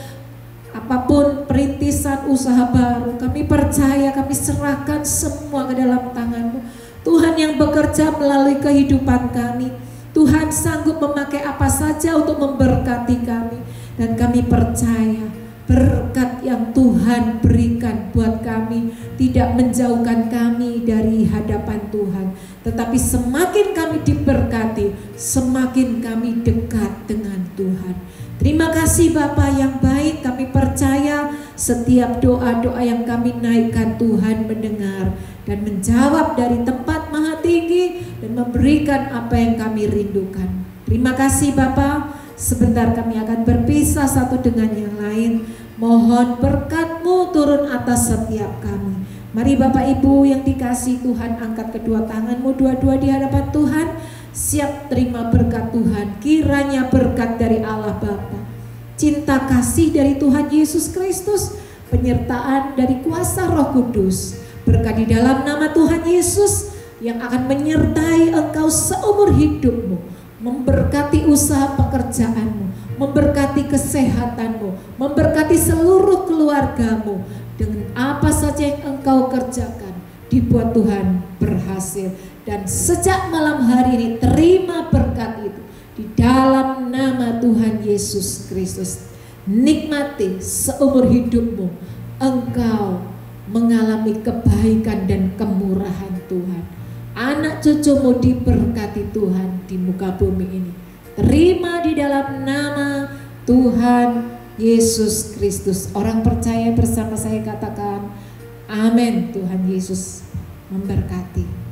apapun perintisan usaha baru, kami percaya, kami serahkan semua ke dalam tangan-Mu. Tuhan yang bekerja melalui kehidupan kami, Tuhan sanggup memakai apa saja untuk memberkati kami. Dan kami percaya berkat yang Tuhan berikan buat kami tidak menjauhkan kami dari hadapan Tuhan, tetapi semakin kami diberkati, semakin kami dekat dengan Tuhan. Terima kasih Bapa yang baik, kami percaya setiap doa-doa yang kami naikkan Tuhan mendengar dan menjawab dari tempat maha tinggi dan memberikan apa yang kami rindukan. Terima kasih Bapa. Sebentar kami akan berpisah satu dengan yang lain. Mohon berkat-Mu turun atas setiap kami. Mari Bapak Ibu yang dikasihi Tuhan, angkat kedua tanganmu dua-dua di hadapan Tuhan. Siap terima berkat Tuhan. Kiranya berkat dari Allah Bapa, cinta kasih dari Tuhan Yesus Kristus, penyertaan dari kuasa Roh Kudus, berkat di dalam nama Tuhan Yesus yang akan menyertai engkau seumur hidupmu, memberkati usaha pekerjaanmu, memberkati kesehatanmu, memberkati seluruh keluargamu. Dengan apa saja yang engkau kerjakan, dibuat Tuhan berhasil. Dan sejak malam hari ini terima berkat itu di dalam nama Tuhan Yesus Kristus. Nikmati seumur hidupmu, engkau mengalami kebaikan dan kemurahan Tuhan. Anak cucumu diberkati Tuhan di muka bumi ini. Terima di dalam nama Tuhan Yesus Kristus. Orang percaya bersama saya katakan amin. Tuhan Yesus memberkati.